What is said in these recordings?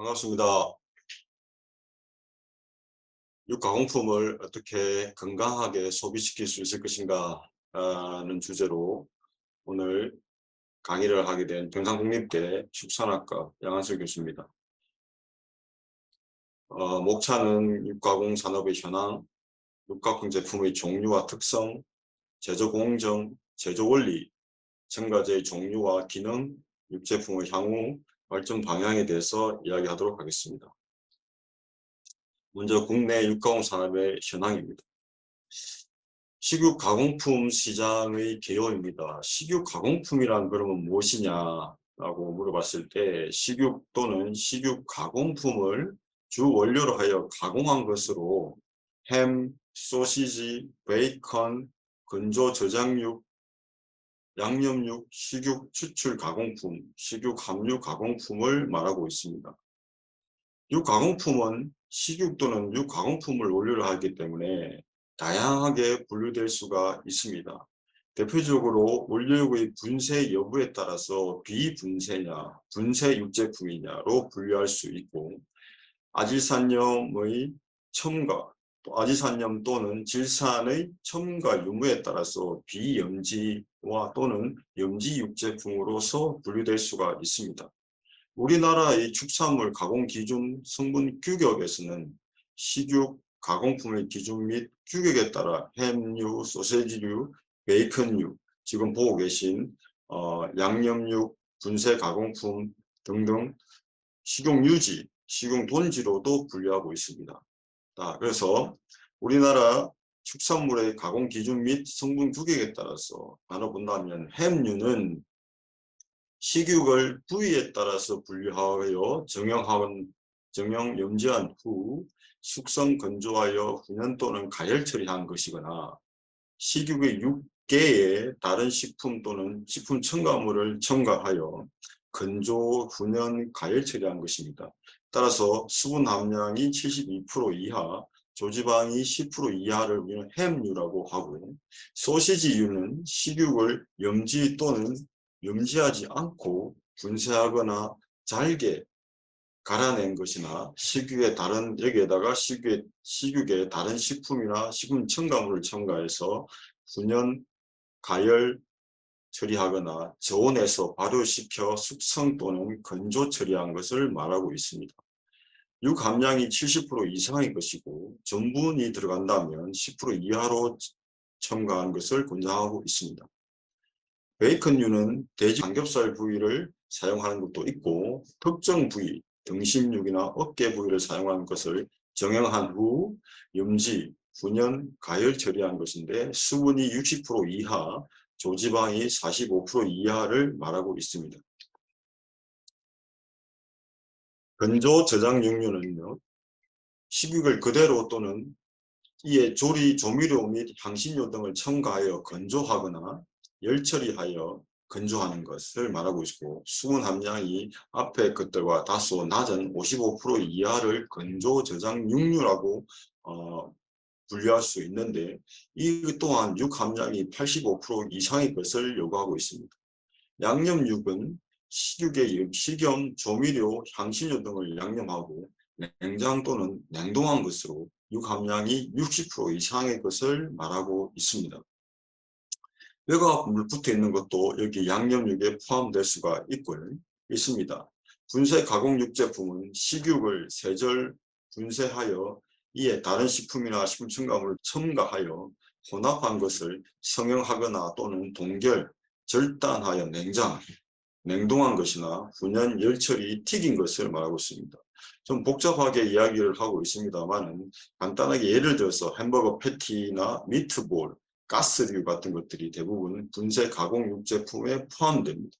반갑습니다. 육가공품을 어떻게 건강하게 소비시킬 수 있을 것인가 하는 주제로 오늘 강의를 하게 된 경상국립대 축산학과 양한설 교수입니다. 목차는 육가공 산업의 현황, 육가공 제품의 종류와 특성, 제조 공정, 제조 원리, 첨가제의 종류와 기능, 육제품의 향후 발전 방향에 대해서 이야기하도록 하겠습니다. 먼저 국내 육가공 산업의 현황입니다. 식육 가공품 시장의 개요입니다. 식육 가공품이란 그러면 무엇이냐라고 물어봤을 때 식육 또는 식육 가공품을 주 원료로 하여 가공한 것으로 햄, 소시지, 베이컨, 건조 저장육, 양념육, 식육 추출 가공품, 식육 함유 가공품을 말하고 있습니다. 육가공품은 식육 또는 육가공품을 원료로 하기 때문에 다양하게 분류될 수가 있습니다. 대표적으로 원료육의 분쇄 여부에 따라서 비분쇄냐, 분쇄 육제품이냐로 분류할 수 있고, 아질산염의 첨가, 또 아질산염 또는 질산의 첨가 유무에 따라서 비염지와 또는 염지 육제품으로서 분류될 수가 있습니다. 우리나라의 축산물 가공 기준 성분 규격에서는 식육 가공품의 기준 및 규격에 따라 햄류, 소세지류, 베이컨류, 지금 보고 계신 양념육, 분쇄 가공품 등등 식용유지, 식용돈지로도 분류하고 있습니다. 그래서 우리나라 축산물의 가공 기준 및 성분 규격에 따라서 나눠본다면 햄류는 식육을 부위에 따라서 분류하여 정형 염지한 후 숙성 건조하여 훈연 또는 가열 처리한 것이거나 식육의 육계에 다른 식품 또는 식품 첨가물을 첨가하여 건조, 훈연, 가열 처리한 것입니다. 따라서 수분 함량이 72% 이하, 조지방이 10% 이하를 우리는 햄류라고 하고, 소시지류는 식육을 염지 또는 염지하지 않고 분쇄하거나 잘게 갈아낸 것이나 식육의 다른 여기에다가 식육의 다른 식품이나 식품 첨가물을 첨가해서 훈연, 가열 처리하거나 저온에서 발효시켜 숙성 또는 건조 처리한 것을 말하고 있습니다. 육 함량이 70% 이상의 것이고 전분이 들어간다면 10% 이하로 첨가한 것을 권장하고 있습니다. 베이컨류는 돼지 삼겹살 부위를 사용하는 것도 있고 특정 부위, 등심육이나 어깨 부위를 사용하는 것을 정형한 후 염지, 훈연, 가열 처리한 것인데 수분이 60% 이하, 조지방이 45% 이하를 말하고 있습니다. 건조 저장 육류는요, 식육을 그대로 또는 이에 조리 조미료 및 향신료 등을 첨가하여 건조하거나 열 처리하여 건조하는 것을 말하고 있고, 수분 함량이 앞의 것들과 다소 낮은 55% 이하를 건조 저장 육류라고 분류할 수 있는데, 이 또한 육 함량이 85% 이상의 것을 요구하고 있습니다. 양념육은 식육의 식염, 조미료, 향신료 등을 양념하고 냉장 또는 냉동한 것으로 육 함량이 60% 이상의 것을 말하고 있습니다. 뼈가 붙어 있는 것도 여기 양념육에 포함될 수가 있습니다. 분쇄 가공 육제품은 식육을 세절 분쇄하여 이에 다른 식품이나 식품 첨가물을 첨가하여 혼합한 것을 성형하거나 또는 동결, 절단하여 냉동한 것이나 훈연, 열처리, 튀긴 것을 말하고 있습니다. 좀 복잡하게 이야기를 하고 있습니다만 간단하게 예를 들어서 햄버거 패티나 미트볼, 가스류 같은 것들이 대부분 분쇄 가공 육제품에 포함됩니다.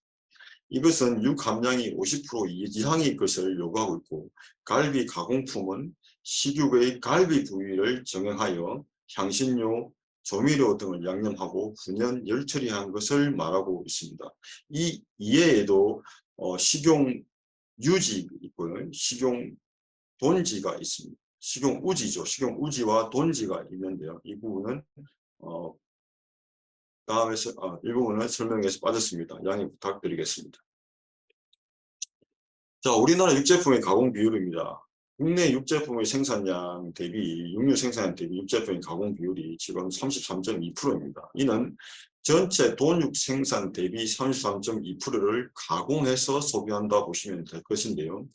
이것은 육 함량이 50% 이상의 것을 요구하고 있고, 갈비 가공품은 식육의 갈비 부위를 정형하여 향신료, 조미료 등을 양념하고 훈연, 열 처리한 것을 말하고 있습니다. 이 이외에도 식용 유지 있고요, 식용 돈지가 있습니다. 식용 우지죠. 식용 우지와 돈지가 있는데요. 이 부분은 이 부분은 설명에서 빠졌습니다. 양해 부탁드리겠습니다. 자, 우리나라 육제품의 가공 비율입니다. 국내 육제품의 생산량 대비, 육류 생산량 대비 육제품의 가공 비율이 지금 33.2%입니다. 이는 전체 돈육 생산 대비 33.2%를 가공해서 소비한다 보시면 될 것인데요.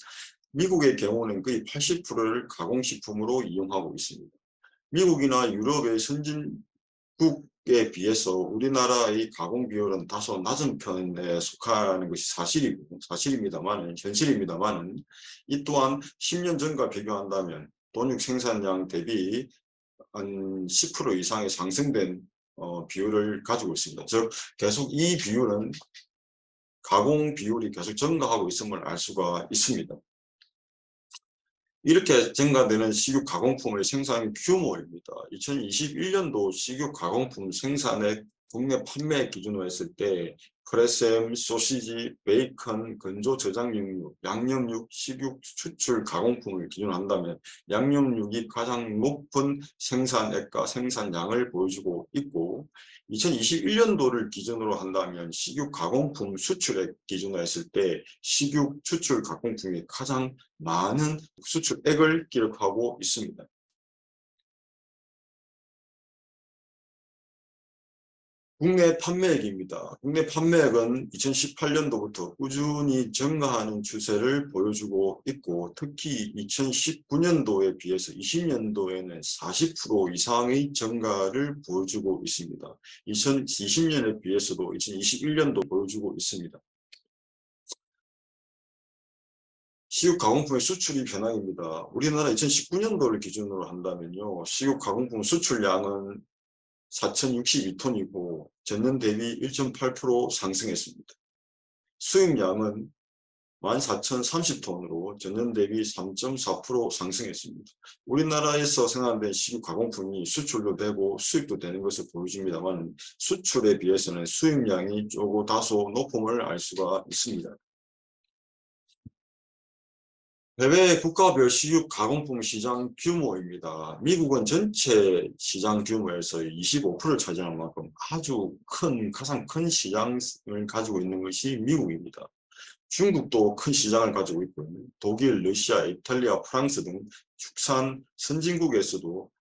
미국의 경우는 거의 80%를 가공식품으로 이용하고 있습니다. 미국이나 유럽의 선진국에 비해서 우리나라의 가공 비율은 다소 낮은 편에 속하는 것이 사실입니다만, 현실입니다만, 이 또한 10년 전과 비교한다면 돈육 생산량 대비 한 10% 이상의 상승된 비율을 가지고 있습니다. 즉, 계속 이 비율은 가공 비율이 계속 증가하고 있음을 알 수가 있습니다. 이렇게 증가되는 식육 가공품의 생산 규모입니다. 2021년도 식육 가공품 생산액 국내 판매 기준으로 했을 때 크레셈, 소시지, 베이컨, 건조 저장 육류, 양념육, 식육 수출 가공품을 기준으로 한다면 양념육이 가장 높은 생산액과 생산량을 보여주고 있고 2021년도를 기준으로 한다면 식육 가공품 수출액 기준으로 했을 때 식육 수출 가공품이 가장 많은 수출액을 기록하고 있습니다. 국내 판매액입니다. 국내 판매액은 2018년도부터 꾸준히 증가하는 추세를 보여주고 있고 특히 2019년도에 비해서 20년도에는 40% 이상의 증가를 보여주고 있습니다. 2020년에 비해서도 2021년도 보여주고 있습니다. 식육 가공품의 수출입 현황입니다. 우리나라 2019년도를 기준으로 한다면요. 식육 가공품 수출량은 4,062톤이고 전년 대비 1.8% 상승했습니다. 수입량은 14,030톤으로 전년 대비 3.4% 상승했습니다. 우리나라에서 생산된 식육 가공품이 수출도 되고 수입도 되는 것을 보여줍니다만 수출에 비해서는 수입량이 조금 다소 높음을 알 수가 있습니다. 해외 국가별 식육 가공품 시장 규모입니다. 미국은 전체 시장 규모에서 25%를 차지하는 만큼 아주 가장 큰 시장을 가지고 있는 것이 미국입니다. 중국도 큰 시장을 가지고 있고요. 독일, 러시아, 이탈리아, 프랑스 등 축산 선진국에서도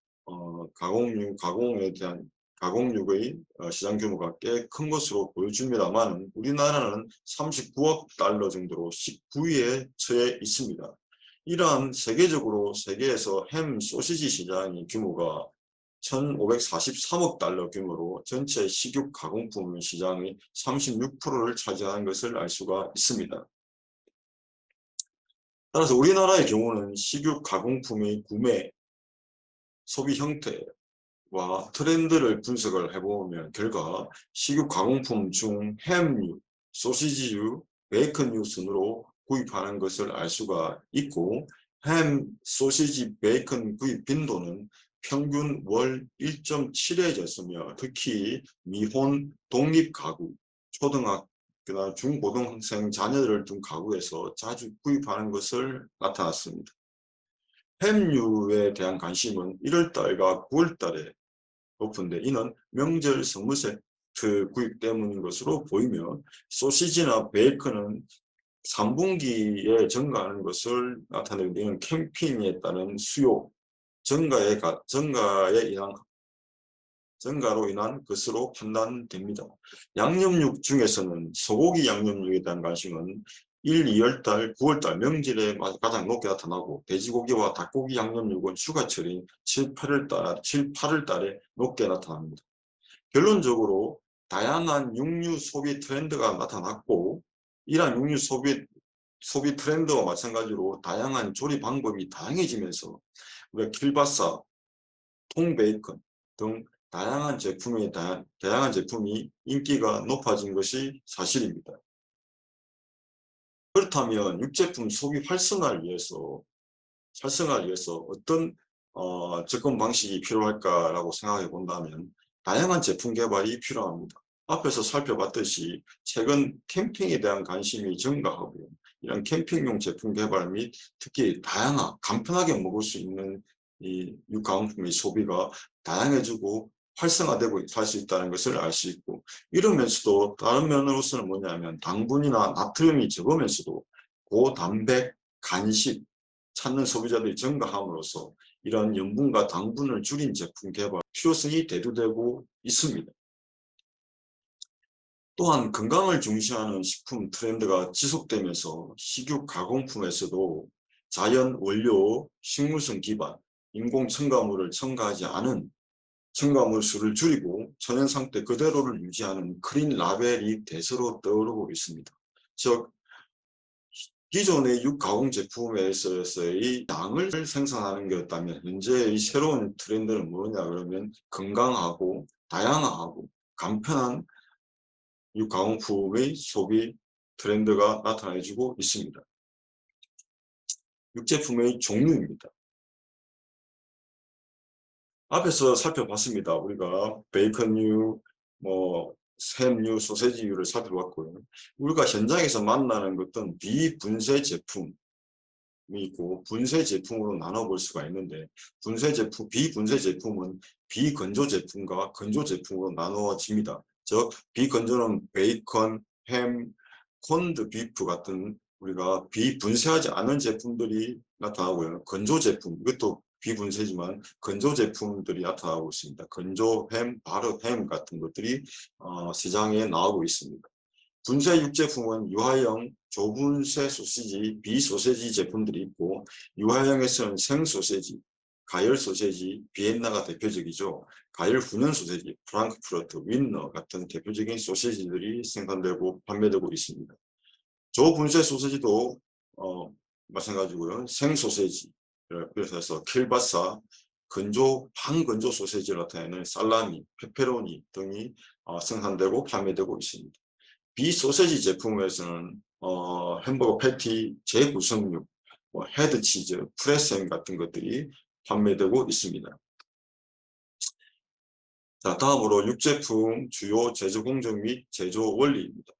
가공에 대한 가공육의 시장 규모가 꽤 큰 것으로 보여줍니다만 우리나라는 39억 달러 정도로 19위에 처해 있습니다. 이러한 세계에서 햄 소시지 시장의 규모가 1,543억 달러 규모로 전체 식육 가공품 시장의 36%를 차지하는 것을 알 수가 있습니다. 따라서 우리나라의 경우는 식육 가공품의 구매, 소비 형태와 트렌드를 분석을 해보면 결과 식육 가공품 중 햄류, 소시지류, 베이컨류 순으로 구입하는 것을 알 수가 있고 햄, 소시지, 베이컨 구입 빈도는 평균 월 1.7회였으며 특히 미혼 독립가구, 초등학교나 중고등학생 자녀를 둔 가구에서 자주 구입하는 것을 나타났습니다. 햄류에 대한 관심은 1월달과 9월달에 높은데 이는 명절 선물 세트 구입 때문인 것으로 보이며 소시지나 베이컨은 3분기에 증가하는 것을 나타내는데 이는 캠핑에 따른 수요 증가로 인한 것으로 판단됩니다. 양념육 중에서는 소고기 양념육에 대한 관심은 1, 2월달, 9월달 명절에 가장 높게 나타나고 돼지고기와 닭고기 양념육은 휴가철인 7, 8월달에 높게 나타납니다. 결론적으로 다양한 육류 소비 트렌드가 나타났고 이러한 육류 소비 트렌드와 마찬가지로 다양한 조리 방법이 다양해지면서 우리가 킬바사, 통베이컨 등 다양한 제품이 인기가 높아진 것이 사실입니다. 그렇다면 육제품 소비 활성화를 위해서 어떤 접근 방식이 필요할까라고 생각해 본다면 다양한 제품 개발이 필요합니다. 앞에서 살펴봤듯이 최근 캠핑에 대한 관심이 증가하고요. 이런 캠핑용 제품 개발 및 특히 간편하게 먹을 수 있는 이 육가공품의 소비가 다양해지고 활성화되고 할 수 있다는 것을 알 수 있고 이러면서도 다른 면으로서는 뭐냐면 당분이나 나트륨이 적으면서도 고단백 간식 찾는 소비자들이 증가함으로써 이러한 염분과 당분을 줄인 제품 개발 필요성이 대두되고 있습니다. 또한 건강을 중시하는 식품 트렌드가 지속되면서 식육 가공품에서도 자연 원료, 식물성 기반, 인공 첨가물을 첨가하지 않은 첨가물 수를 줄이고 천연 상태 그대로를 유지하는 크린 라벨이 대세로 떠오르고 있습니다. 즉 기존의 육가공 제품에서의 양을 생산하는 것이었다면 현재의 새로운 트렌드는 뭐냐 그러면 건강하고 다양하고 간편한 육가공품의 소비 트렌드가 나타나지고 있습니다. 육제품의 종류입니다. 앞에서 살펴봤습니다. 우리가 베이컨류, 햄류, 소세지류를 살펴봤고요. 우리가 현장에서 만나는 것은 비분쇄 제품이 있고 분쇄 제품으로 나눠볼 수가 있는데 비분쇄 제품은 비건조 제품과 건조 제품으로 나누어집니다. 즉 비건조는 베이컨, 햄, 콘드 비프 같은 우리가 비분쇄하지 않은 제품들이 나타나고요. 건조 제품, 이것도 비분쇄지만 건조 제품들이 나타나고 있습니다. 건조 햄, 바르 햄 같은 것들이 시장에 나오고 있습니다. 분쇄 육제품은 유화형, 조분쇄 소시지, 비소세지 제품들이 있고 유화형에서는 생소세지, 가열 소세지, 비엔나가 대표적이죠. 가열 훈연 소세지, 프랑크푸르트, 윈너 같은 대표적인 소세지들이 생산되고 판매되고 있습니다. 조분쇄 소세지도 마찬가지고요. 생소세지, 그래서 킬바사, 반건조 소세지를 나타내는 살라미, 페페로니 등이 생산되고 판매되고 있습니다. 비소세지 제품에서는 햄버거 패티, 재구성육, 헤드치즈, 프레셈 같은 것들이 판매되고 있습니다. 자, 다음으로 육제품 주요 제조 공정 및 제조 원리입니다.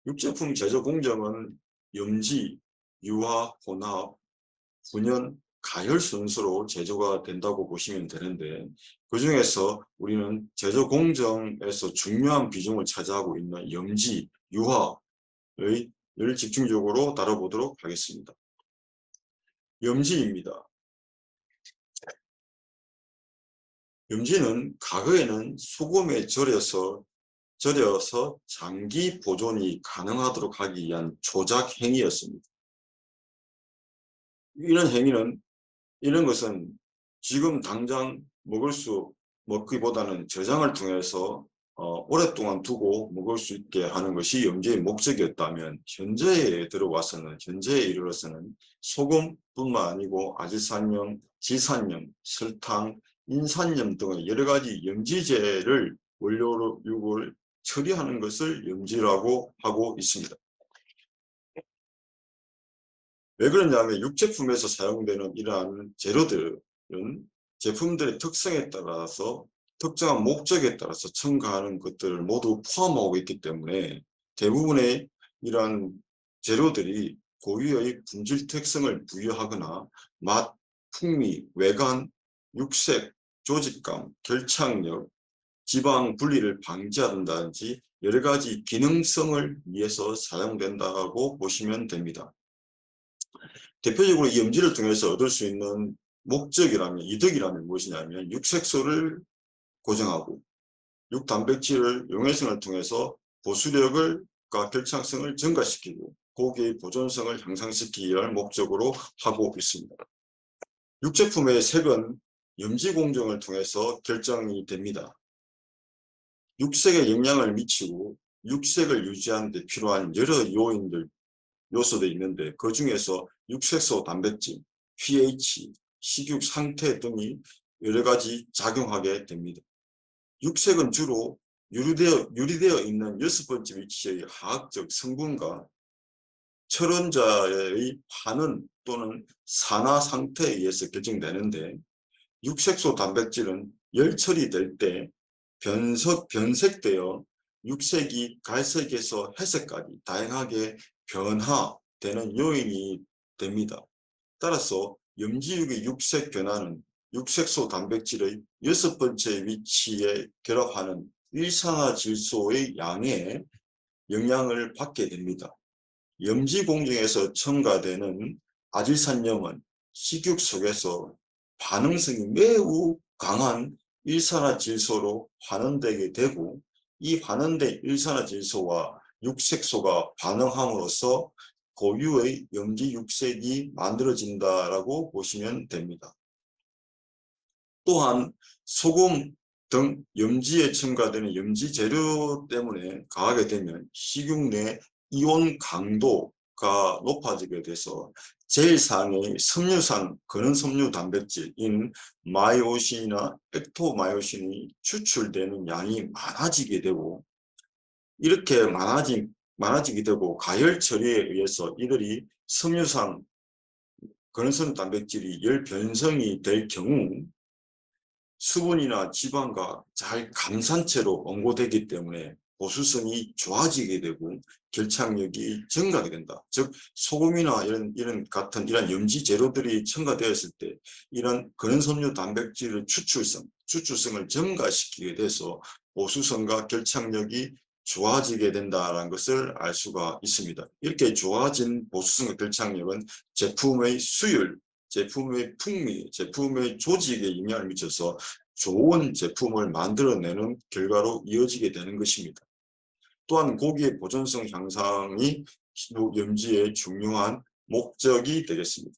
육제품 제조 공정은 염지, 유화, 혼합, 훈연, 가열 순서로 제조가 된다고 보시면 되는데 그 중에서 우리는 제조 공정에서 중요한 비중을 차지하고 있는 염지, 유화를 집중적으로 다뤄보도록 하겠습니다. 염지입니다. 염지는 과거에는 소금에 절여서 장기 보존이 가능하도록 하기 위한 조작 행위였습니다. 이런 것은 지금 당장 먹기보다는 저장을 통해서 오랫동안 두고 먹을 수 있게 하는 것이 염지의 목적이었다면 현재에 이르러서는 소금뿐만 아니고 아질산염, 지산염, 설탕, 인산염 등의 여러 가지 염지제를 원료로 육을 처리하는 것을 염지라고 하고 있습니다. 왜 그러냐면 육제품에서 사용되는 이러한 재료들은 제품들의 특성에 따라서 특정한 목적에 따라서 첨가하는 것들을 모두 포함하고 있기 때문에 대부분의 이러한 재료들이 고유의 분질 특성을 부여하거나 맛, 풍미, 외관, 육색, 조직감, 결착력, 지방 분리를 방지한다든지 여러 가지 기능성을 위해서 사용된다고 보시면 됩니다. 대표적으로 이 염지를 통해서 얻을 수 있는 이득이라면 무엇이냐면 육색소를 고정하고 육단백질을 용해성을 통해서 보수력과 결착성을 증가시키고 고기의 보존성을 향상시키기 위한 목적으로 하고 있습니다. 육제품의 색은 염지 공정을 통해서 결정이 됩니다. 육색에 영향을 미치고 육색을 유지하는 데 필요한 여러 요소도 있는데 그 중에서 육색소 단백질, pH, 식육 상태 등이 여러 가지 작용하게 됩니다. 육색은 주로 유리되어 있는 6번째 위치의 화학적 성분과 철원자의 환원 또는 산화 상태에 의해서 결정되는데 육색소 단백질은 열 처리될 때 변색되어 육색이 갈색에서 회색까지 다양하게 변화되는 요인이 됩니다. 따라서 염지육의 육색 변화는 육색소 단백질의 6번째 위치에 결합하는 일산화질소의 양에 영향을 받게 됩니다. 염지 공정에서 첨가되는 아질산염은 식욕 속에서 반응성이 매우 강한 일산화질소로 환원되게 되고, 이 환원된 일산화질소와 육색소가 반응함으로써 고유의 염지 육색이 만들어진다라고 보시면 됩니다. 또한 소금 등 염지에 첨가되는 염지 재료 때문에 가하게 되면 식욕 내 이온 강도가 높아지게 돼서 제일 상의 섬유상 근원섬유 단백질인 마이오신이나 액토마이오신이 추출되는 양이 많아지게 되고, 이렇게 많아지게 되고 가열 처리에 의해서 이들이 섬유상 근원섬유 단백질이 열 변성이 될 경우 수분이나 지방과 잘 감산 채로 원고되기 때문에 보수성이 좋아지게 되고 결착력이 증가하게 된다. 즉 소금이나 이런 같은 이런 염지 재료들이 첨가되었을 때 이런 근섬유 단백질의 추출성을 증가시키게 돼서 보수성과 결착력이 좋아지게 된다는 것을 알 수가 있습니다. 이렇게 좋아진 보수성과 결착력은 제품의 수율, 제품의 풍미, 제품의 조직에 영향을 미쳐서 좋은 제품을 만들어내는 결과로 이어지게 되는 것입니다. 또한 고기의 보존성 향상이 염지의 중요한 목적이 되겠습니다.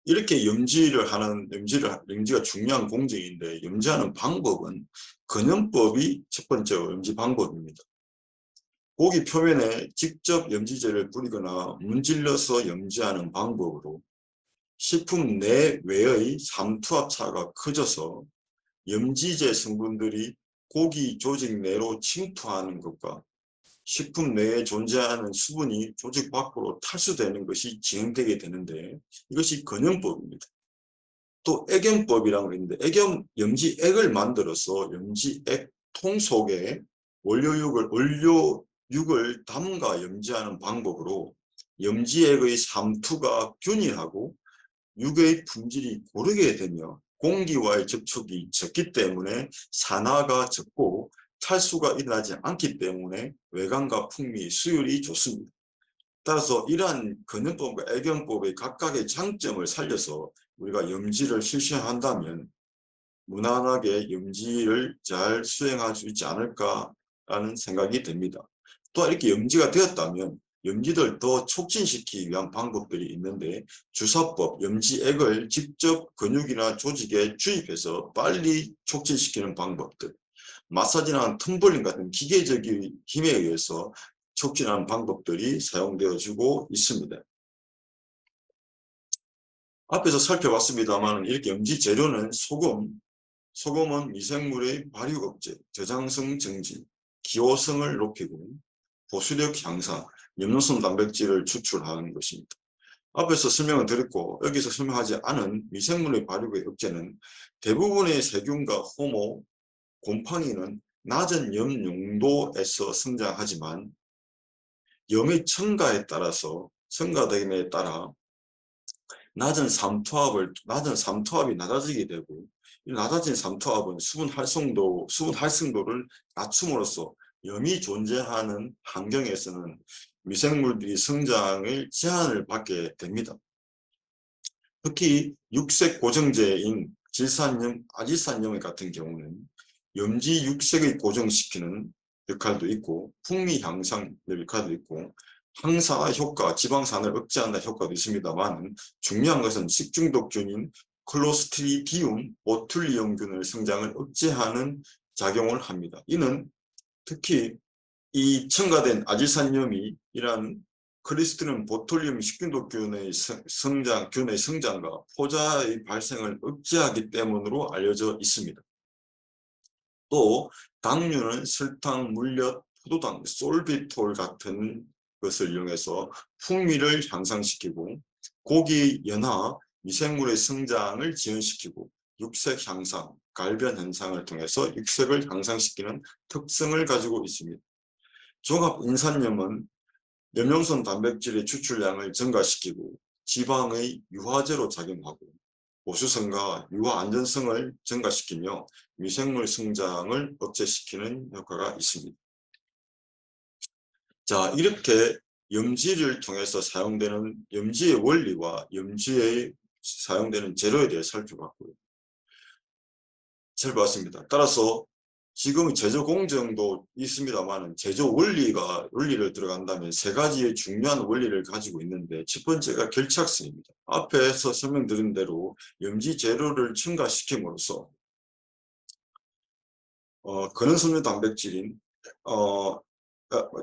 이렇게 염지가 중요한 공정인데, 염지하는 방법은 근염법이 첫 번째 염지 방법입니다. 고기 표면에 직접 염지제를 뿌리거나 문질러서 염지하는 방법으로 식품 내외의 삼투압차가 커져서 염지제 성분들이 고기 조직 내로 침투하는 것과 식품 내에 존재하는 수분이 조직 밖으로 탈수되는 것이 진행되게 되는데, 이것이 근염법입니다. 또 액염법이라고 있는데, 염지액을 만들어서 염지액 통 속에 원료육을 담가 염지하는 방법으로 염지액의 삼투가 균일하고 육의 품질이 고르게 되며 공기와의 접촉이 적기 때문에 산화가 적고 탈수가 일어나지 않기 때문에 외관과 풍미, 수율이 좋습니다. 따라서 이러한 근염법과 액염법의 각각의 장점을 살려서 우리가 염지를 실시한다면 무난하게 염지를 잘 수행할 수 있지 않을까라는 생각이 됩니다. 또 이렇게 염지가 되었다면 염지를 더 촉진시키기 위한 방법들이 있는데, 주사법, 염지액을 직접 근육이나 조직에 주입해서 빨리 촉진시키는 방법들, 마사지나 텀블링 같은 기계적인 힘에 의해서 촉진하는 방법들이 사용되어지고 있습니다. 앞에서 살펴봤습니다만 이렇게 염지 재료는 소금은 미생물의 발육 억제, 저장성 정지, 기호성을 높이고 보수력 향상, 염료성 단백질을 추출하는 것입니다. 앞에서 설명을 드렸고 여기서 설명하지 않은 미생물의 발육의 억제는 대부분의 세균과 호모, 곰팡이는 낮은 염 농도에서 성장하지만 염의 첨가됨에 따라 낮은 삼투압이 낮아지게 되고, 이 낮아진 삼투압은 수분 활성도를 낮춤으로써 염이 존재하는 환경에서는 미생물들이 성장을 제한을 받게 됩니다. 특히 육색 고정제인 질산염, 아질산염 같은 경우는 염지 육색의 고정시키는 역할도 있고 풍미 향상 역할도 있고 항산화 효과, 지방산을 억제한다는 효과도 있습니다만, 중요한 것은 식중독균인 클로스트리디움 보툴리움균의 성장을 억제하는 작용을 합니다. 이는 특히 이 첨가된 아질산염이 이러한 클리스트린 보툴리움 식중독균의 성장과 포자의 발생을 억제하기 때문으로 알려져 있습니다. 또 당류는 설탕, 물엿, 포도당, 솔비톨 같은 것을 이용해서 풍미를 향상시키고 고기 연화, 미생물의 성장을 지연시키고 육색 향상, 갈변 현상을 통해서 육색을 향상시키는 특성을 가지고 있습니다. 종합 인산염은 염용성 단백질의 추출량을 증가시키고 지방의 유화제로 작용하고 보수성과 유화 안전성을 증가시키며 미생물 성장을 억제시키는 효과가 있습니다. 자, 이렇게 염지를 통해서 사용되는 염지의 원리와 염지에 사용되는 재료에 대해 살펴봤고요. 잘 봤습니다. 따라서 지금 제조 공정도 있습니다만 제조 원리를 들어간다면 세 가지의 중요한 원리를 가지고 있는데, 첫 번째가 결착성입니다. 앞에서 설명드린 대로 염지 재료를 첨가시킴으로써 근원섬유 단백질인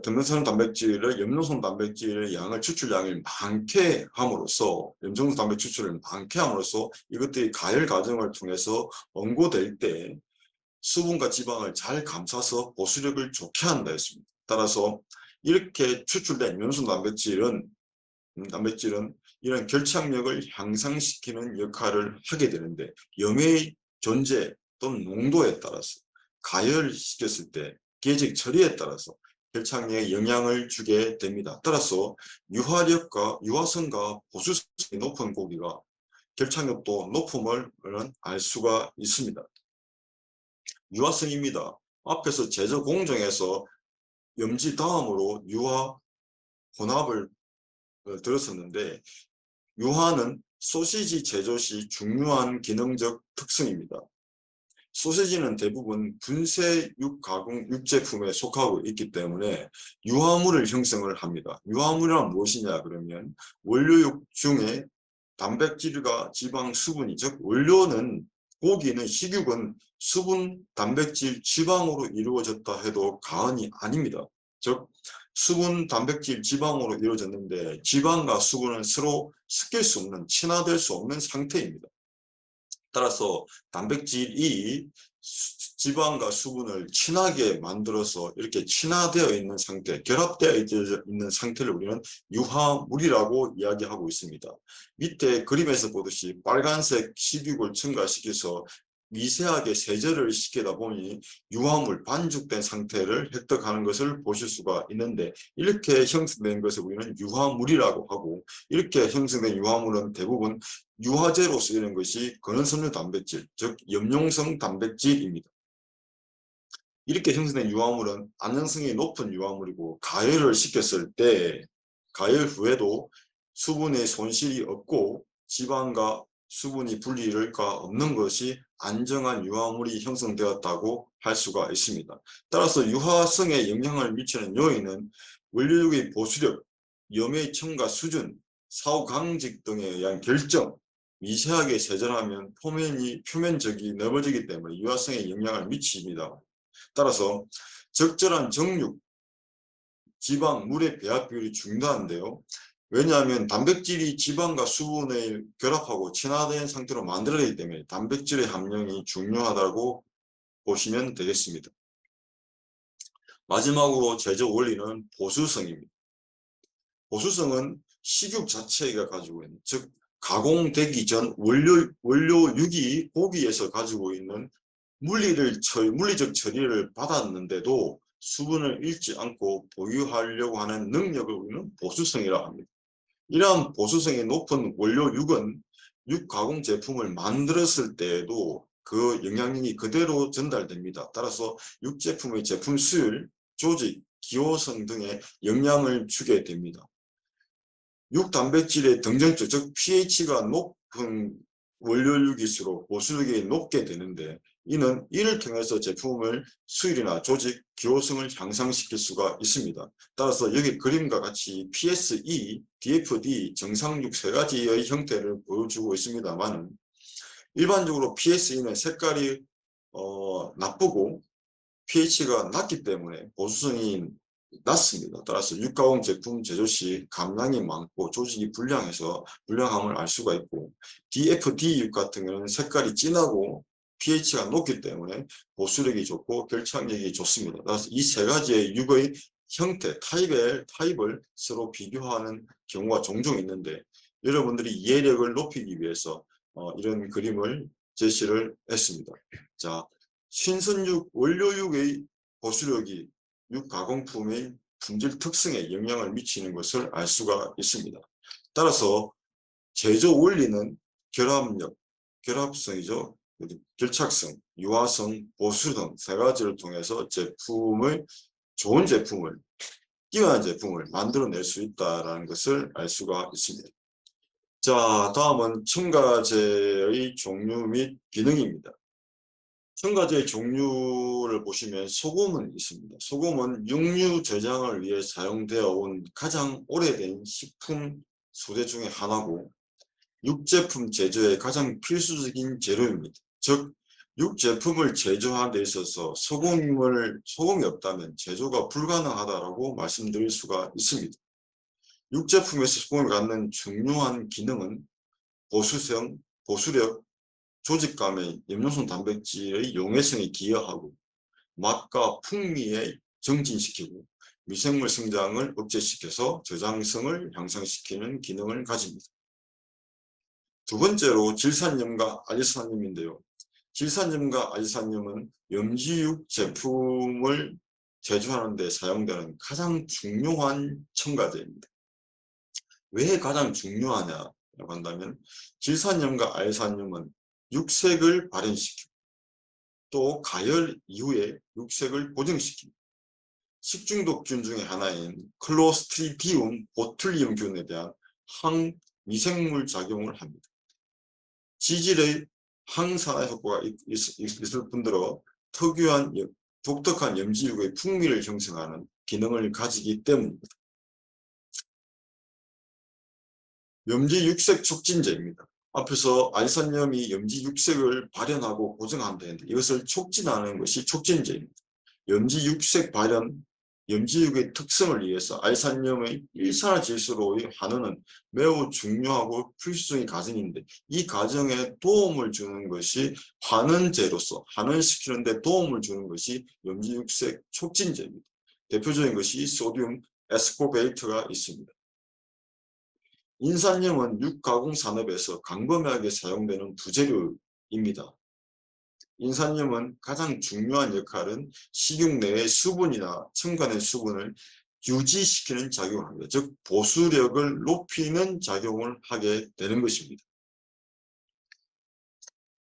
근원섬유 단백질을 염료성 단백질의 양을 추출량을 많게 함으로써 염정성 단백 추출을 많게 함으로써 이것들이 가열 과정을 통해서 응고될 때 수분과 지방을 잘 감싸서 보수력을 좋게 한다 했습니다. 따라서 이렇게 추출된 염료성 단백질은 이런 결착력을 향상시키는 역할을 하게 되는데, 염의 존재 또는 농도에 따라서 가열시켰을 때 계적 처리에 따라서 결착력에 영향을 주게 됩니다. 따라서 유화성과 보수성이 높은 고기가 결착력도 높음을 알 수가 있습니다. 유화성입니다. 앞에서 제조 공정에서 염지 다음으로 유화 혼합을 들었었는데, 유화는 소시지 제조 시 중요한 기능적 특성입니다. 소시지는 대부분 분쇄 육가공 육제품에 속하고 있기 때문에 유화물을 형성을 합니다. 유화물은 무엇이냐 그러면 원료육 중에 단백질과 지방, 수분이, 즉 원료는 고기는 식육은 수분, 단백질, 지방으로 이루어졌다 해도 과언이 아닙니다. 즉 수분, 단백질, 지방으로 이루어졌는데 지방과 수분은 서로 섞일 수 없는, 친화될 수 없는 상태입니다. 따라서 단백질이 지방과 수분을 친하게 만들어서 이렇게 친화되어 있는 상태, 결합되어 있는 상태를 우리는 유화물이라고 이야기하고 있습니다. 밑에 그림에서 보듯이 빨간색 식육을 첨가시켜서 미세하게 세절을 시키다 보니 유화물, 반죽된 상태를 획득하는 것을 보실 수가 있는데, 이렇게 형성된 것을 우리는 유화물이라고 하고, 이렇게 형성된 유화물은 대부분 유화제로 쓰이는 것이 근원섬유 단백질, 즉 염용성 단백질입니다. 이렇게 형성된 유화물은 안정성이 높은 유화물이고, 가열을 시켰을 때 가열 후에도 수분의 손실이 없고 지방과 수분이 분리가 없는 것이 안정한 유화물이 형성되었다고 할 수가 있습니다. 따라서 유화성에 영향을 미치는 요인은 원료육의 보수력, 염의 첨가 수준, 사후 강직 등에 의한 결정, 미세하게 세절하면 표면적이 넓어지기 때문에 유화성에 영향을 미칩니다. 따라서 적절한 정육, 지방, 물의 배합 비율이 중요한데요. 왜냐하면 단백질이 지방과 수분을 결합하고 친화된 상태로 만들어지기 때문에 단백질의 함량이 중요하다고 보시면 되겠습니다. 마지막으로 제조 원리는 보수성입니다. 보수성은 식육 자체가 가지고 있는, 즉 가공되기 전 원료육이 고기에서 가지고 있는 물리적 처리를 받았는데도 수분을 잃지 않고 보유하려고 하는 능력을 우리는 보수성이라고 합니다. 이러한 보수성이 높은 원료육은 육 가공 제품을 만들었을 때에도 그 영향력이 그대로 전달됩니다. 따라서 육 제품의 제품 수율, 조직, 기호성 등에 영향을 주게 됩니다. 육 단백질의 등전적, 즉 pH가 높은 원료육일수록 보수력이 높게 되는데, 이를 통해서 제품을 수율이나 조직, 기호성을 향상시킬 수가 있습니다. 따라서 여기 그림과 같이 PSE, DFD, 정상육 세 가지의 형태를 보여주고 있습니다만, 일반적으로 PSE는 색깔이 나쁘고 pH가 낮기 때문에 보수성이 낮습니다. 따라서 육가공 제품 제조 시 감량이 많고 조직이 불량함을 알 수가 있고, DFD 육 같은 경우는 색깔이 진하고 pH가 높기 때문에 보수력이 좋고 결착력이 좋습니다. 따라서 이 세 가지의 육의 형태, 타입을 서로 비교하는 경우가 종종 있는데, 여러분들이 이해력을 높이기 위해서 이런 그림을 제시를 했습니다. 자, 신선육, 원료육의 보수력이 육 가공품의 품질 특성에 영향을 미치는 것을 알 수가 있습니다. 따라서 제조 원리는 결합력, 결합성이죠. 결착성, 유화성, 보수 등 세 가지를 통해서 좋은 제품을 뛰어난 제품을 만들어낼 수 있다는 것을 알 수가 있습니다. 자, 다음은 첨가제의 종류 및 기능입니다. 첨가제의 종류를 보시면 소금은 있습니다. 소금은 육류 저장을 위해 사용되어 온 가장 오래된 식품 소재 중에 하나고 육제품 제조의 가장 필수적인 재료입니다. 즉, 육제품을 제조하는 데 있어서 소금이 없다면 제조가 불가능하다고 말씀드릴 수가 있습니다. 육제품에서 소금이 갖는 중요한 기능은 보수성, 보수력, 조직감의 염료성 단백질의 용해성에 기여하고 맛과 풍미에 정진시키고 미생물 성장을 억제시켜서 저장성을 향상시키는 기능을 가집니다. 두 번째로 질산염과 아지산염인데요. 질산염과 아지산염은 염지육 제품을 제조하는 데 사용되는 가장 중요한 첨가제입니다. 왜 가장 중요하냐고 한다면 질산염과 아지산염은 육색을 발현시키고 또 가열 이후에 육색을 보정시킵니다. 식중독균 중에 하나인 클로스트리디움 보툴리움균에 대한 항미생물 작용을 합니다. 지질의 항산화 효과가 있을 뿐더러 특유한 독특한 염지육의 풍미를 형성하는 기능을 가지기 때문입니다. 염지 육색 촉진제입니다. 앞에서 아지산염이 염지 육색을 발현하고 보정한다는데 이것을 촉진하는 것이 촉진제입니다. 염지 육색 발현, 염지육의 특성을 위해서 아지산염의 일산화질소로의 환원은 매우 중요하고 필수적인 과정인데 이 과정에 도움을 주는 것이 환원제로서 환원시키는 데 도움을 주는 것이 염지육색 촉진제입니다. 대표적인 것이 소듐 에스코베이트가 있습니다. 인산염은 육가공 산업에서 광범위하게 사용되는 부재료입니다. 인산염은 가장 중요한 역할은 식육 내의 수분이나 첨가된 수분을 유지시키는 작용을 합니다. 즉 보수력을 높이는 작용을 하게 되는 것입니다.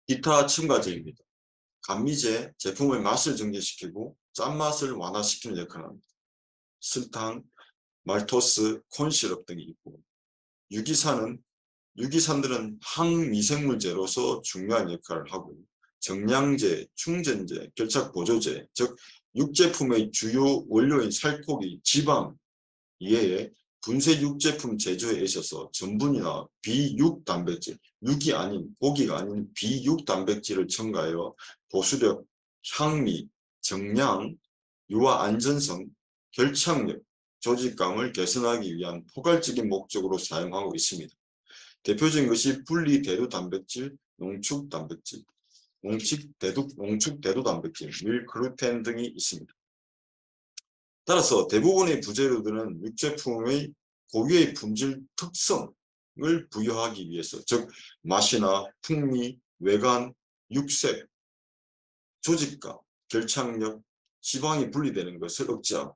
기타 첨가제입니다. 감미제, 제품의 맛을 증진시키고 짠맛을 완화시키는 역할을 합니다. 설탕, 말토스, 콘시럽 등이 있고 유기산들은 항미생물제로서 중요한 역할을 하고 정량제, 충전제, 결착보조제, 즉 육제품의 주요 원료인 살코기, 지방 이외에 분쇄 육제품 제조에 있어서 전분이나 비육단백질, 육이 아닌 고기가 아닌 비육단백질을 첨가하여 보수력, 향미, 정량, 유화 안전성, 결착력, 조직감을 개선하기 위한 포괄적인 목적으로 사용하고 있습니다. 대표적인 것이 분리대두단백질, 농축단백질, 농축대두단백질, 밀글루텐 등이 있습니다. 따라서 대부분의 부재료들은 육제품의 고유의 품질 특성을 부여하기 위해서 즉 맛이나 풍미, 외관, 육색, 조직감, 결착력, 지방이 분리되는 것을 억제하고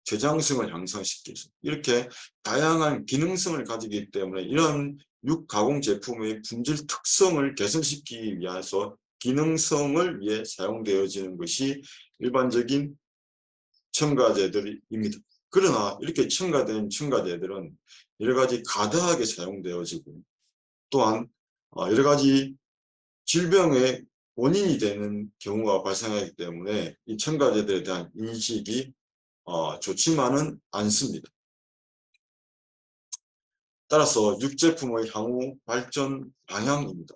저장성을 향상시켜서 이렇게 다양한 기능성을 가지기 때문에 이런 육가공 제품의 품질 특성을 개선시키기 위해서 기능성을 위해 사용되어지는 것이 일반적인 첨가제들입니다. 그러나 이렇게 첨가된 첨가제들은 여러 가지 가드하게 사용되어지고 또한 여러 가지 질병의 원인이 되는 경우가 발생하기 때문에 이 첨가제들에 대한 인식이 좋지만은 않습니다. 따라서 육제품의 향후 발전 방향입니다.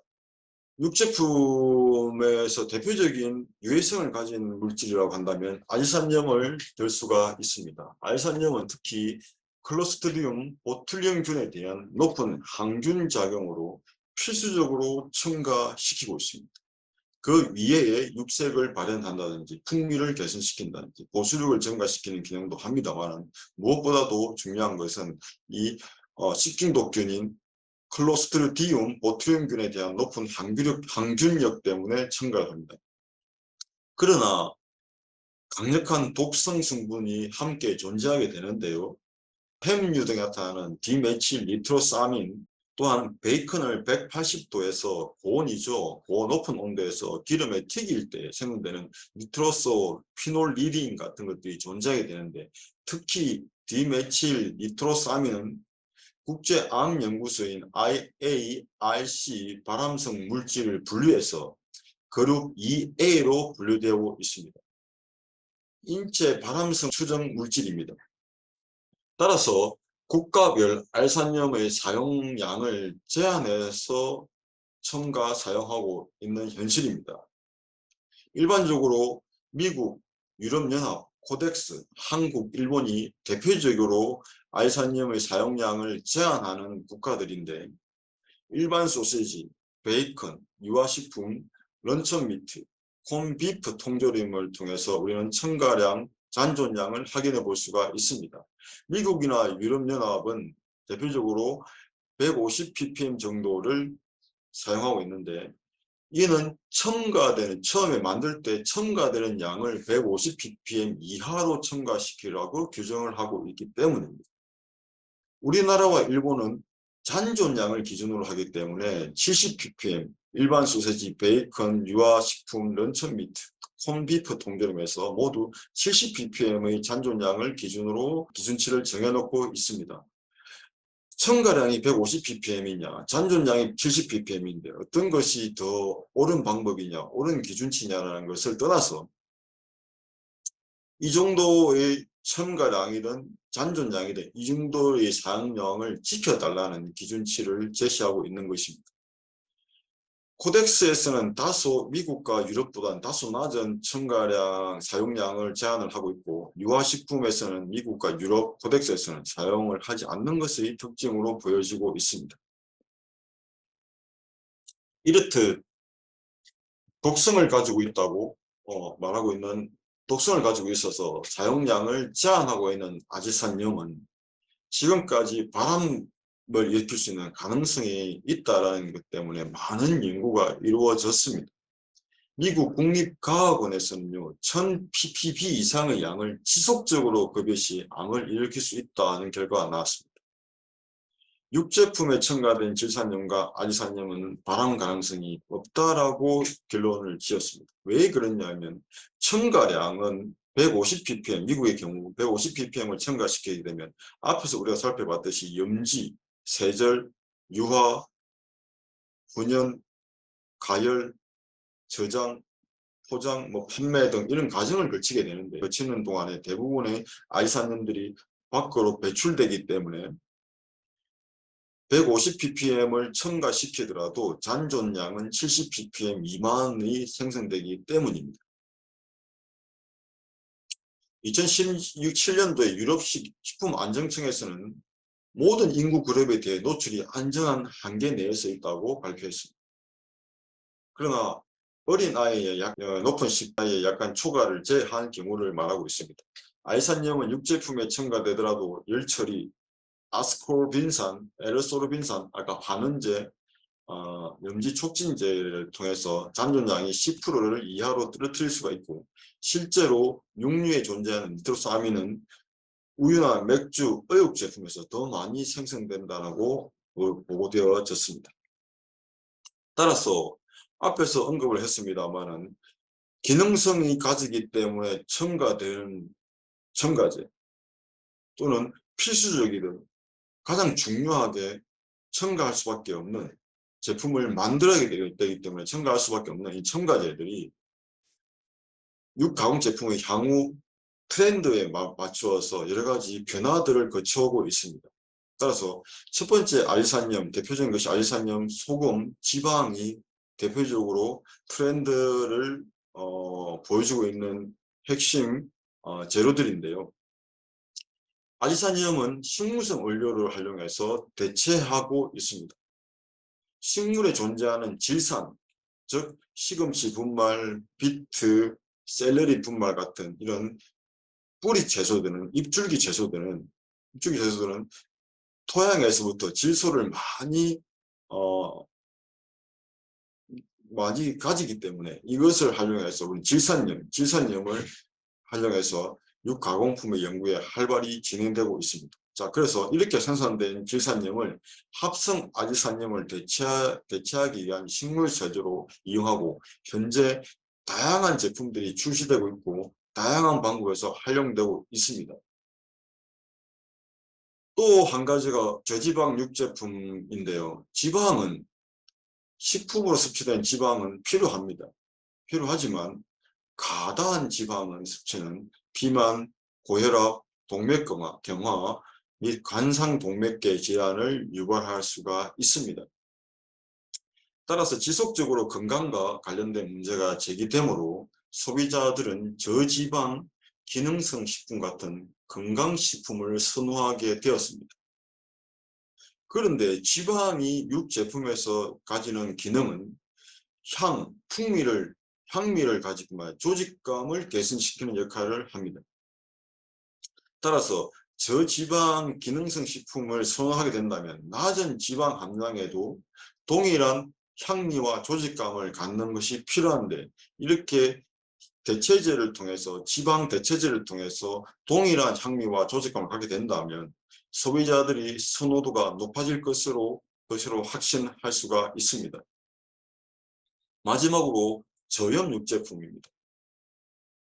육제품에서 대표적인 유해성을 가진 물질이라고 한다면 아지산염을 들 수가 있습니다. 아지산염은 특히 클로스트리움 보툴리움균에 대한 높은 항균 작용으로 필수적으로 첨가시키고 있습니다. 그 위에 육색을 발현한다든지 풍미를 개선시킨다든지 보수력을 증가시키는 기능도 합니다만 무엇보다도 중요한 것은 이 식중독균인 클로스트리디움 보툴리움균에 대한 높은 항균력 때문에 첨가를 합니다. 그러나 강력한 독성 성분이 함께 존재하게 되는데요. 햄류 등에 나타나는 디메칠 니트로사민 또한 베이컨을 180도에서 고온이죠. 고온 높은 온도에서 기름에 튀길 때 생성되는 니트로소 피놀리딘 같은 것들이 존재하게 되는데 특히 디메칠 니트로사민은 국제암연구소인 IARC 발암성 물질을 분류해서 그룹 2A로 분류되어 있습니다. 인체 발암성 추정 물질입니다. 따라서 국가별 알산염의 사용량을 제한해서 첨가 사용하고 있는 현실입니다. 일반적으로 미국, 유럽연합, 코덱스, 한국, 일본이 대표적으로 알산염의 사용량을 제한하는 국가들인데 일반 소시지, 베이컨, 유아식품, 런천미트, 콘비프 통조림을 통해서 우리는 첨가량, 잔존량을 확인해 볼 수가 있습니다. 미국이나 유럽연합은 대표적으로 150ppm 정도를 사용하고 있는데 이는 처음에 만들 때 첨가되는 양을 150ppm 이하로 첨가시키라고 규정을 하고 있기 때문입니다. 우리나라와 일본은 잔존량을 기준으로 하기 때문에 70ppm, 일반 소세지, 베이컨, 유아식품, 런천미트, 콘비프 통조림에서 모두 70ppm의 잔존량을 기준으로 기준치를 정해놓고 있습니다. 첨가량이 150ppm이냐, 잔존량이 70ppm인데 어떤 것이 더 옳은 방법이냐, 옳은 기준치냐라는 것을 떠나서 이 정도의 첨가량이든 잔존량이든 이 정도의 사용량을 지켜달라는 기준치를 제시하고 있는 것입니다. 코덱스에서는 다소 미국과 유럽보다는 다소 낮은 첨가량 사용량을 제한을 하고 있고 유아식품에서는 미국과 유럽 코덱스에서는 사용을 하지 않는 것의 특징으로 보여지고 있습니다. 이렇듯 독성을 가지고 있다고 말하고 있는 독성을 가지고 있어서 사용량을 제한하고 있는 아지산염은 지금까지 바람을 일으킬 수 있는 가능성이 있다는 것 때문에 많은 연구가 이루어졌습니다. 미국 국립과학원에서는요, 1000ppb 이상의 양을 지속적으로 급여 시 암을 일으킬 수 있다는 결과가 나왔습니다. 육제품에 첨가된 질산염과 아지산염은 발암 가능성이 없다라고 결론을 지었습니다. 왜 그러냐면 첨가량은 150ppm, 미국의 경우 150ppm을 첨가시키게 되면 앞에서 우리가 살펴봤듯이 염지, 세절, 유화, 분연, 가열, 저장, 포장, 판매 등 이런 과정을 거치게 되는데 거치는 동안에 대부분의 아지산염들이 밖으로 배출되기 때문에 150ppm을 첨가시키더라도 잔존량은 70ppm 미만이 생성되기 때문입니다. 2017년도에 유럽 식품안전청에서는 모든 인구 그룹에 대해 노출이 안전한 한계 내에서 있다고 발표했습니다. 그러나 어린 아이의 높은 식단에 약간 초과를 제한 경우를 말하고 있습니다. 아지산염은 육제품에 첨가되더라도 열처리, 아스코르빈산, 에르소르빈산, 아까 반원제, 염지 촉진제를 통해서 잔존량이 10%를 이하로 떨어뜨릴 수가 있고 실제로 육류에 존재하는 니트로사민은 우유나 맥주, 어육 제품에서 더 많이 생성된다고 보고되어졌습니다. 따라서 앞에서 언급을 했습니다마는 기능성이 가지기 때문에 첨가되는 첨가제 또는 필수적이든 가장 중요하게 첨가할 수밖에 없는 제품을 만들어야 되기 때문에 첨가할 수밖에 없는 이 첨가제들이 육가공 제품의 향후 트렌드에 맞추어서 여러 가지 변화들을 거쳐오고 있습니다. 따라서 첫 번째 아지산염, 대표적인 것이 아지산염, 소금, 지방이 대표적으로 트렌드를 보여주고 있는 핵심 재료들인데요. 아지산염은 식물성 원료를 활용해서 대체하고 있습니다. 식물에 존재하는 질산, 즉 시금치 분말, 비트, 샐러리 분말 같은 이런 뿌리 채소들은 잎줄기 채소들은 토양에서부터 질소를 많이 가지기 때문에 이것을 활용해서 우리 질산염을 활용해서 육가공품의 연구에 활발히 진행되고 있습니다. 자, 그래서 이렇게 생산된 질산염을 합성 아지산염을 대체하기 위한 식물 세조로 이용하고 현재 다양한 제품들이 출시되고 있고 다양한 방법에서 활용되고 있습니다. 또 한 가지가 저지방 육제품인데요. 지방은 식품으로 섭취된 지방은 필요합니다. 필요하지만 과다한 지방의 섭취는 비만, 고혈압, 동맥경화 및 관상동맥계 질환을 유발할 수가 있습니다. 따라서 지속적으로 건강과 관련된 문제가 제기되므로 소비자들은 저지방, 기능성 식품 같은 건강식품을 선호하게 되었습니다. 그런데 지방이 육제품에서 가지는 기능은 향미를 가지고 조직감을 개선시키는 역할을 합니다. 따라서 저지방 기능성 식품을 선호하게 된다면 낮은 지방 함량에도 동일한 향미와 조직감을 갖는 것이 필요한데, 이렇게 대체제를 통해서 지방 대체제를 통해서 동일한 향미와 조직감을 갖게 된다면 소비자들이 선호도가 높아질 것으로 확신할 수가 있습니다. 마지막으로 저염 육제품입니다.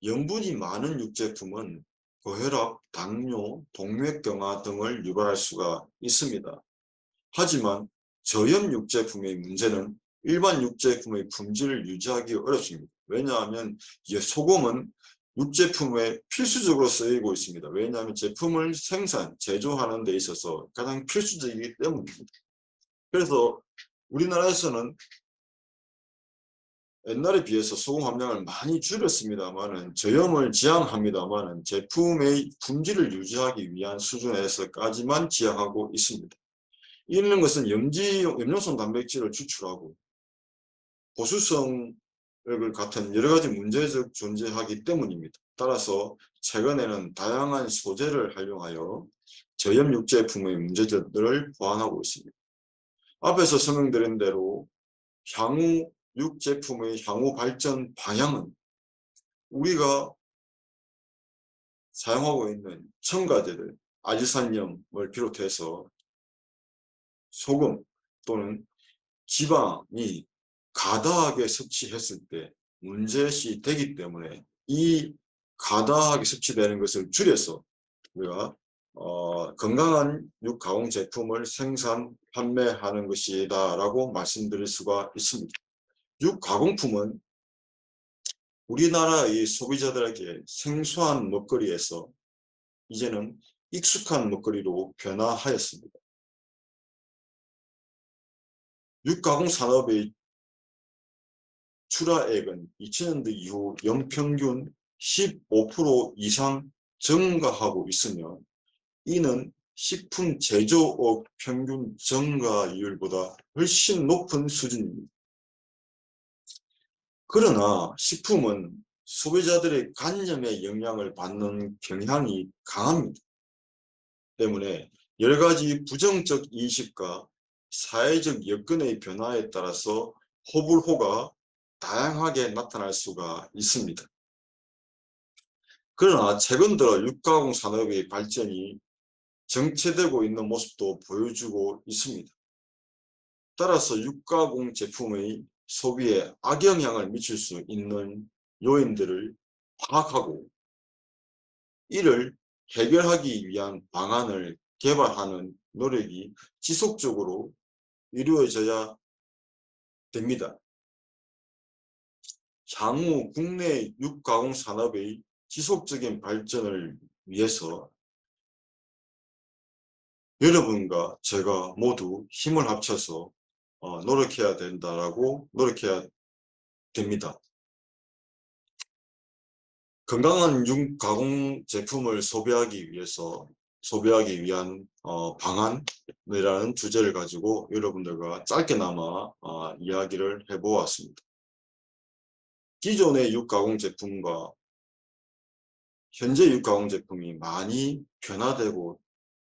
염분이 많은 육제품은 고혈압, 당뇨, 동맥경화 등을 유발할 수가 있습니다. 하지만 저염 육제품의 문제는 일반 육제품의 품질을 유지하기 어렵습니다. 왜냐하면 소금은 육제품에 필수적으로 쓰이고 있습니다. 왜냐하면 제품을 제조하는 데 있어서 가장 필수적이기 때문입니다. 그래서 우리나라에서는 옛날에 비해서 소금 함량을 많이 줄였습니다만은, 저염을 지향합니다만은 제품의 품질을 유지하기 위한 수준에서까지만 지향하고 있습니다. 이런 것은 염료성 단백질을 추출하고 보수성 같은 여러 가지 문제적 존재하기 때문입니다. 따라서 최근에는 다양한 소재를 활용하여 저염 육제품의 문제점들을 보완하고 있습니다. 앞에서 설명드린 대로 향후 육제품의 향후 발전 방향은 우리가 사용하고 있는 첨가제들, 아지산염을 비롯해서 소금 또는 지방이 과다하게 섭취했을 때 문제시 되기 때문에 이 과다하게 섭취되는 것을 줄여서 우리가 건강한 육가공 제품을 생산, 판매하는 것이다 라고 말씀드릴 수가 있습니다. 육가공품은 우리나라의 소비자들에게 생소한 먹거리에서 이제는 익숙한 먹거리로 변화하였습니다. 육가공 산업의 출하액은 2000년대 이후 연평균 15% 이상 증가하고 있으며, 이는 식품 제조업 평균 증가율보다 훨씬 높은 수준입니다. 그러나 식품은 소비자들의 관념에 영향을 받는 경향이 강합니다. 때문에 여러 가지 부정적 인식과 사회적 여건의 변화에 따라서 호불호가 다양하게 나타날 수가 있습니다. 그러나 최근 들어 육가공 산업의 발전이 정체되고 있는 모습도 보여주고 있습니다. 따라서 육가공 제품의 소비에 악영향을 미칠 수 있는 요인들을 파악하고 이를 해결하기 위한 방안을 개발하는 노력이 지속적으로 이루어져야 됩니다. 향후 국내 육가공 산업의 지속적인 발전을 위해서 여러분과 제가 모두 힘을 합쳐서 노력해야 됩니다. 건강한 육가공 제품을 소비하기 위한 방안이라는 주제를 가지고 여러분들과 짧게나마 이야기를 해보았습니다. 기존의 육가공 제품과 현재 육가공 제품이 많이 변화되고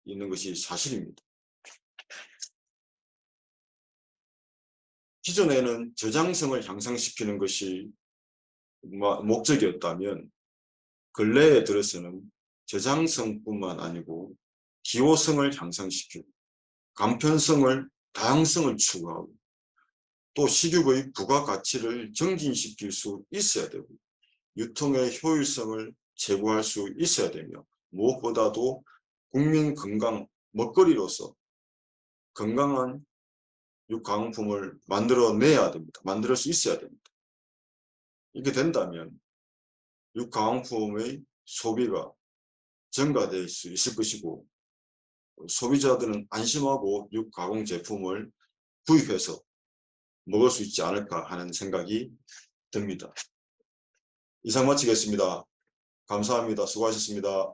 있는 것이 사실입니다. 기존에는 저장성을 향상시키는 것이 목적이었다면 근래에 들어서는 저장성뿐만 아니고 기호성을 향상시키고 간편성을, 다양성을 추구하고 또 식육의 부가가치를 증진시킬 수 있어야 되고 유통의 효율성을 제고할 수 있어야 되며 무엇보다도 국민 건강, 먹거리로서 건강한 육가공품을 만들어내야 됩니다. 만들 수 있어야 됩니다. 이렇게 된다면 육가공품의 소비가 증가될 수 있을 것이고 소비자들은 안심하고 육가공 제품을 구입해서 먹을 수 있지 않을까 하는 생각이 듭니다. 이상 마치겠습니다. 감사합니다. 수고하셨습니다.